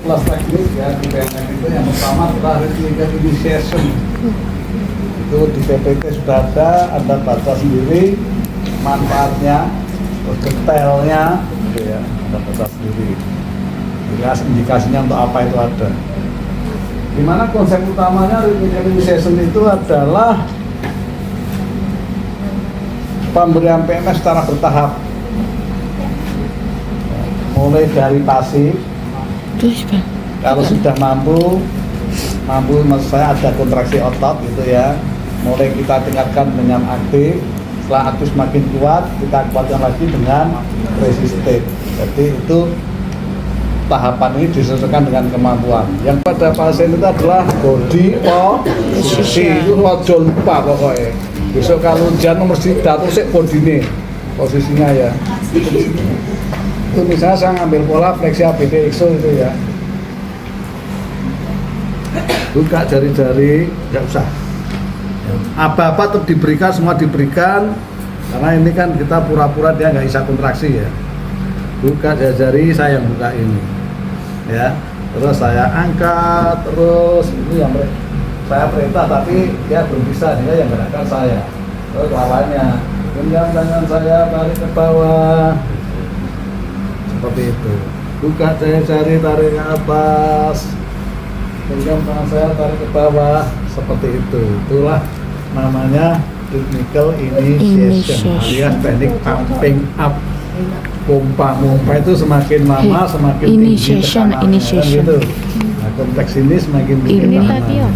Kelas teknis ya di PNS itu yang pertama adalah rhythmical initiation. Itu di PPT sudah ada baca sendiri manfaatnya, detailnya, gitu ya, ada baca sendiri. Indikasinya untuk apa itu ada. Dimana konsep utamanya rhythmical initiation itu adalah pemberian PMS secara bertahap, mulai dari pasif. Kalau sudah mampu maksud saya ada kontraksi otot gitu ya, mulai kita tingkatkan dengan aktif. Setelah aktif semakin kuat, kita kuatkan lagi dengan resistif. Jadi itu tahapan ini disesuaikan dengan kemampuan. Yang pada pasien itu adalah body posisi, itu rojo lupa pokoknya. Besok kalau hujan nomor sida terus body ini posisinya ya. Itu misalnya saya ngambil pola fleksi ABD ISO itu ya, buka jari-jari, nggak usah apa-apa tetap diberikan, semua diberikan, karena ini kan kita pura-pura dia nggak bisa kontraksi ya. Buka jari-jari, saya yang buka ini ya, terus saya angkat, terus ini yang saya perintah tapi dia belum bisa, dia yang gerakan saya. Terus lawannya genggam tangan saya, tarik ke bawah seperti itu. Buka jari-jari, tarik ke atas, genggam tangan saya, tarik ke bawah seperti itu. Itulah namanya rhythmical initiation alias teknik pumping up. Pompa itu semakin lama semakin tinggi tekanannya gitu. Nah, kompleks ini semakin tinggi tekanannya.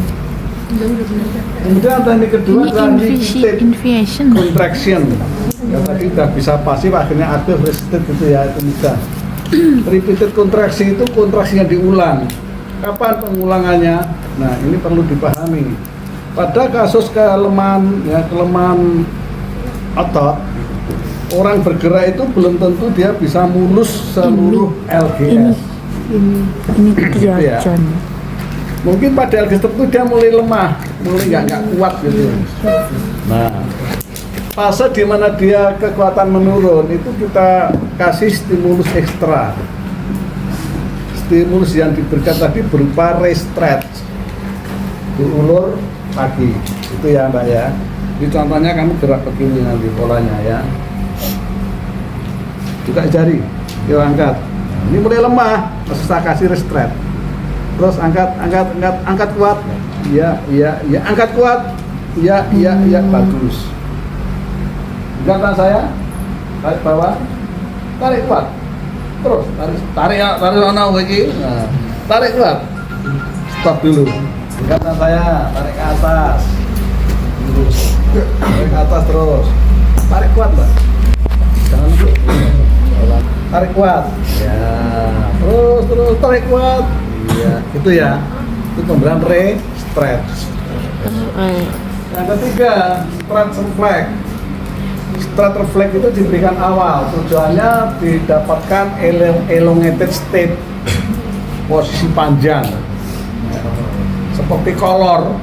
Kemudian teknik kedua adalah initiation contraction. Ya tadi udah bisa pasif, akhirnya aktif, resisted gitu ya, itu mudah. Repeated kontraksi itu kontraksinya diulang. Kapan pengulangannya? Nah, ini perlu dipahami. Pada kasus kelemahan otot, orang bergerak itu belum tentu dia bisa mulus seluruh LGS. Ini gitu ya. Mungkin pada LGS tertentu dia mulai lemah, mulai nggak kuat gitu. Nah, fase di mana dia kekuatan menurun itu kita kasih stimulus ekstra. Stimulus yang diberikan tadi berupa restretch, diulur pagi, itu ya Mbak ya. Jadi contohnya kamu gerak begini nanti polanya ya. Buka jari, yuk angkat. Ini mulai lemah, terus saya kasih restretch. Terus angkat kuat. Iya, angkat kuat. Iya, bagus. Gerakan saya, tarik bawah, tarik kuat. Terus tarik sana lagi. Nah, tarik kuat. Stop dulu. Gerakan saya, tarik ke atas. Terus. Tarik ke atas terus. Tarik kuat, Mbak. Jangan dulu. Tarik kuat. Ya. Terus tarik kuat. Iya, itu ya. Itu pemberian stretch. Yang ketiga, stretch reflex. Stretch reflex itu diberikan awal, tujuannya didapatkan elongated state, posisi panjang, seperti kolor.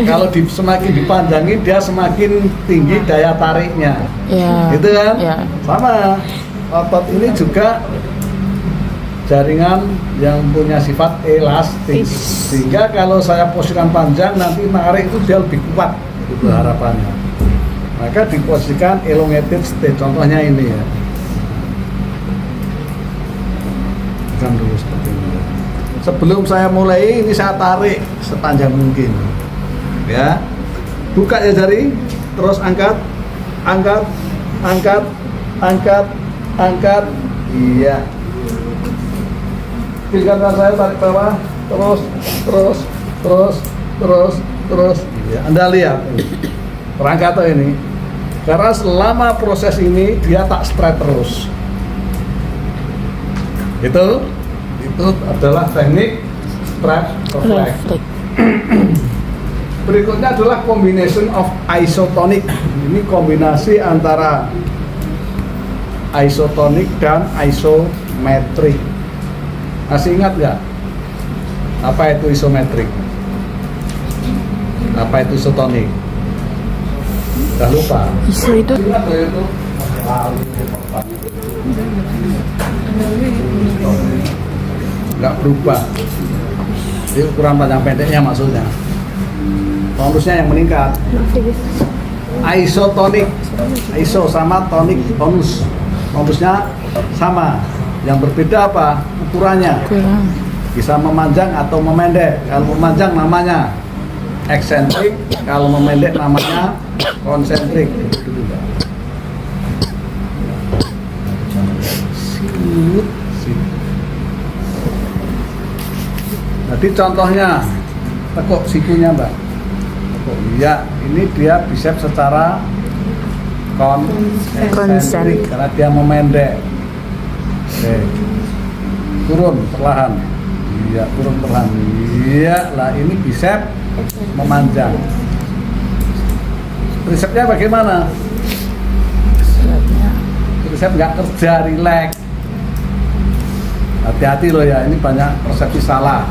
Kalau semakin dipanjangin dia semakin tinggi daya tariknya, gitu kan? Sama otot ini juga jaringan yang punya sifat elastis, sehingga kalau saya posisikan panjang nanti narik itu dia lebih kuat. Itu harapannya. Maka diposisikan elongated state, contohnya ini ya. Kan dulu seperti ini. Sebelum saya mulai ini saya tarik sepanjang mungkin. Ya. Buka ya jari, terus angkat. Iya. Gerakan saya tarik bawah, terus. Ya, Anda lihat perangkat ini, karena selama proses ini dia tak straight terus. Itu adalah teknik stretch reflex. Berikutnya adalah combination of isotonic. Ini kombinasi antara isotonic dan isometrik. Masih ingat nggak? Apa itu isometrik? Apa itu isotonik? Udah lupa. Iso itu nggak berubah. Jadi ukuran panjang pendeknya maksudnya. Tonusnya yang meningkat. Isotonik, iso sama tonik, tonus. Tonusnya sama. Yang berbeda apa? Ukurannya. Bisa memanjang atau memendek. Kalau memanjang namanya eksentrik, kalau memendek namanya konsentrik. Jadi contohnya tekuk sikunya mbak. Ya, ini dia biceps secara konsentrik karena dia memendek. Oke. Turun perlahan. Iya, turun perlahan. Iya, lah ini biceps memanjang. Tricepsnya bagaimana? Tricep nggak kerja, rileks. Hati-hati loh ya, ini banyak persepsi salah.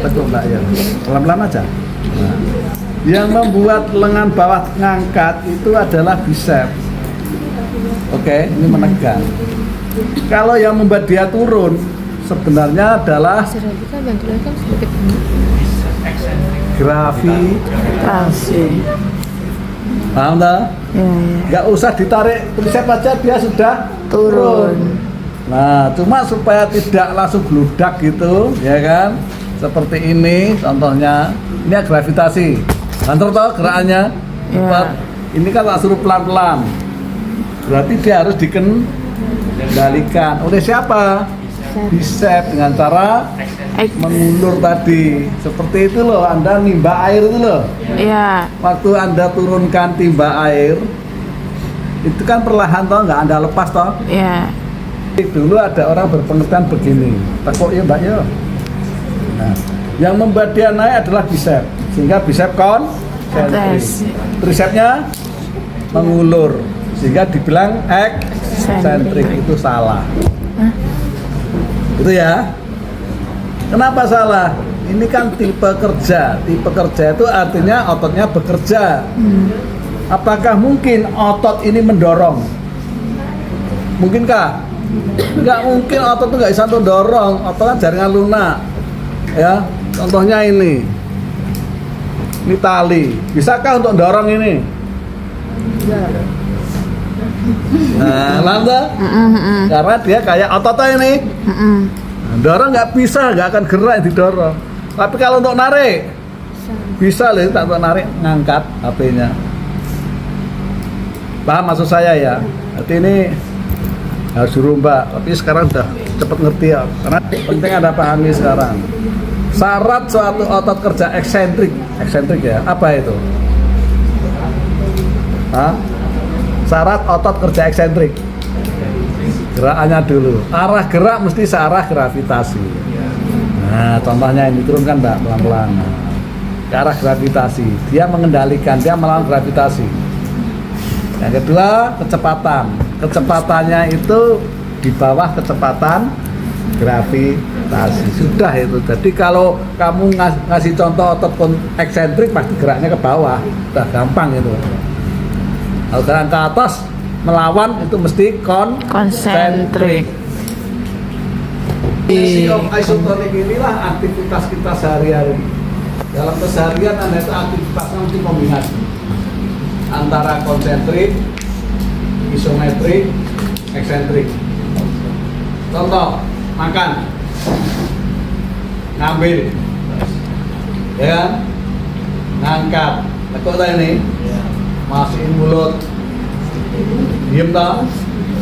Tekuk mbak ya, pelan-pelan aja. Nah, yang membuat lengan bawah ngangkat itu adalah bicep. Oke, ini menekan. Kalau yang membuat dia turun sebenarnya adalah gravitasi. Paham tak? Nggak usah ditarik tricep aja dia sudah turun. Nah, cuma supaya tidak langsung bludak gitu, ya kan? Seperti ini contohnya. Ini gravitasi. Kantor toh gerakannya. Yeah. Ini kan tak suruh pelan-pelan. Berarti dia harus dikendalikan oleh siapa? Bicep dengan cara mengulur tadi. Seperti itu loh, Anda nimba air itu loh. Iya. Waktu Anda turunkan timba air, itu kan perlahan toh, nggak Anda lepas toh? Iya. Dulu ada orang berpengertian begini, tekuk ya mbak ya. Nah, yang membuat dia naik adalah bicep, sehingga bicep konsentrik. Tricepnya mengulur, sehingga dibilang eksentrik. Itu salah. Itu ya. Kenapa salah? Ini kan tipe kerja. Tipe kerja itu artinya ototnya bekerja. Apakah mungkin otot ini mendorong? Mungkinkah? Nggak mungkin, otot itu nggak bisa mendorong. Otot kan jaringan lunak. Ya, contohnya ini tali. Bisakah untuk dorong ini? Nah, lantas? Karena dia kayak ototnya ini. Dorong nggak bisa, nggak akan gerak didorong. Tapi kalau untuk narik, bisa loh, tak untuk narik, ngangkat HP-nya. Paham maksud saya ya? Berarti ini harus suruh mbak, tapi sekarang udah cepet ngerti ya. Karena penting ada pahami sekarang. Syarat suatu otot kerja eksentrik ya, apa itu? Hah? Syarat otot kerja eksentrik. Gerakannya dulu. Arah gerak mesti searah gravitasi. Nah, contohnya ini turunkan mbak pelan-pelan. Ke arah gravitasi. Dia mengendalikan, dia melawan gravitasi. Yang kedua, kecepatan. Kecepatannya itu di bawah kecepatan gravitasi. Sudah itu. Jadi kalau kamu ngasih contoh otot eksentrik pasti geraknya ke bawah. Udah gampang itu. Kalau gerak ke atas melawan itu mesti konsentrik. Isotonik inilah aktivitas kita sehari-hari. Dalam keseharian Anda itu aktivitasnya mesti kombinasi antara konsentrik, isometrik, eksentrik. Contoh, makan, ngambil, ya kan? Ngangkat, tekuk tadi ini, masukin mulut, diem tak?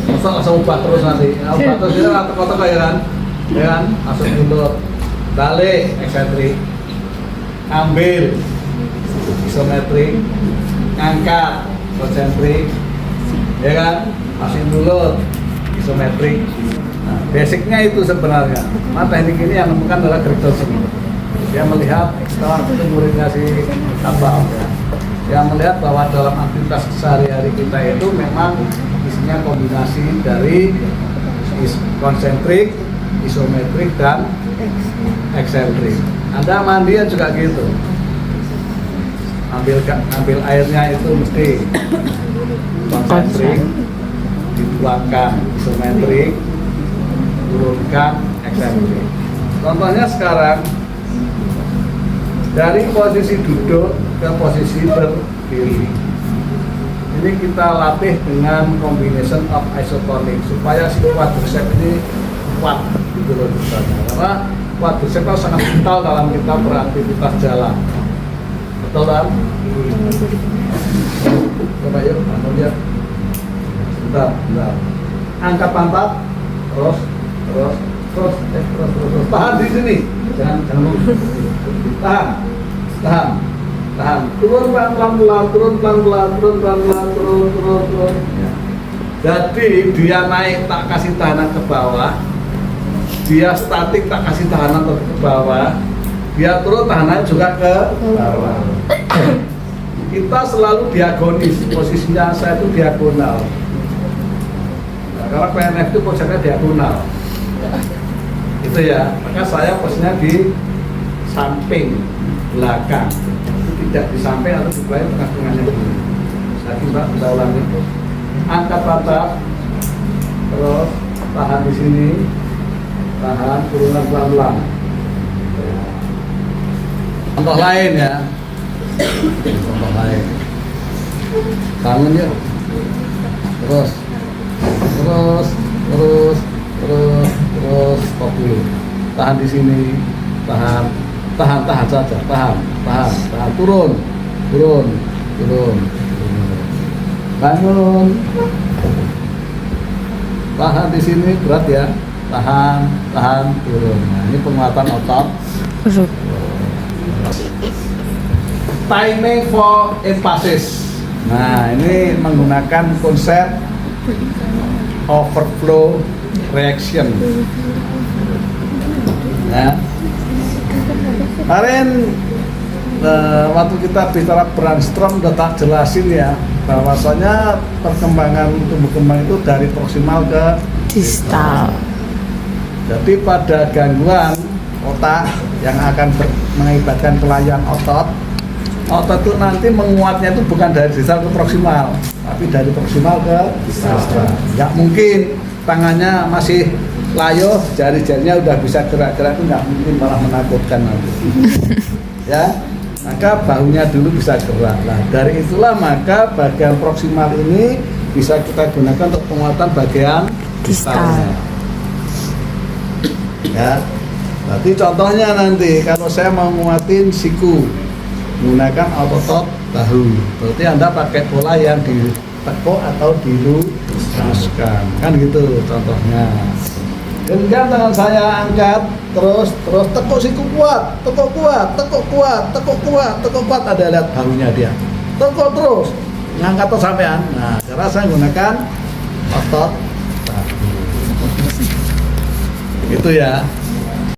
Masa langsung ubah terus nanti? Ubah terus itu teko-teko ya kan? Ya kan? Masuk mulut, balik, eksentrik, ambil, isometrik, ngangkat, konsentrik, ya kan? Masukin mulut, isometrik. Nah, basicnya itu sebenarnya. Nah, teknik ini yang menemukan adalah Greg Dawson. Dia melihat setelah murid ngasih apa ya. Yang melihat bahwa dalam aktivitas sehari-hari kita itu memang isinya kombinasi dari konsentrik, isometrik, dan eksentrik. Anda mandian juga gitu. Ambil airnya itu mesti konsentrik, dituangkan isometrik, turunkan eksentrik. Contohnya sekarang dari posisi duduk ke posisi berdiri. Ini kita latih dengan combination of isotonic supaya si quadricep ini kuat gitu loh misalnya. Karena quadricep itu sangat vital dalam kita beraktivitas jalan. Betul kan? Coba yuk, anu dia. Bentar. Angkat pantat, terus. Tahan di sini. Jangan tahan. Turun pelan-pelan. Ya. Jadi dia naik tak kasih tahanan ke bawah. Dia statik tak kasih tahanan ke bawah. Dia turun tahanan juga ke bawah. Kita selalu diagonis, posisinya saya itu diagonal. Nah, karena PNF itu posisinya diagonal. Itu ya, maka saya posisinya di samping belakang. Itu tidak di samping atau di belakang, tengah-tengahnya dulu. Saya coba kita ulangi. Angkat pantat, terus tahan di sini, tahan turunan pelan-pelan. Contoh lain ya. Contoh lain. Bangun yuk. Terus. Stop dulu. Tahan di sini. Tahan saja. Tahan. Turun. Bangun. Tahan di sini, berat ya. Tahan, turun. Nah, ini penguatan otot. Timing for emphasis. Nah, ini menggunakan konsep overflow reaction. Nah, kemarin waktu kita bicara brainstorm udah tak jelasin ya, bahwasanya perkembangan tumbuh kembang itu dari proksimal ke distal. Jadi pada gangguan otak yang akan mengakibatkan kelainan otot itu nanti menguatnya itu bukan dari distal ke proksimal, tapi dari proksimal ke distal. Nggak mungkin tangannya masih layo, jari-jarinya udah bisa gerak-gerak, itu nggak mungkin, malah menakutkan nanti. Ya, maka bahunya dulu bisa gerak. Nah, dari itulah maka bagian proksimal ini bisa kita gunakan untuk penguatan bagian distalnya. Ya, berarti contohnya nanti kalau saya mau nguatin siku menggunakan otot bahu, berarti Anda pakai pola yang ditekuk atau diluruskan, kan gitu contohnya. Kemudian tangan saya angkat, terus tekuk siku kuat, tekuk kuat, ada lihat bahunya dia, tekuk terus, ngangkat terus sampean. Nah, cara saya menggunakan otot bahu. Itu ya.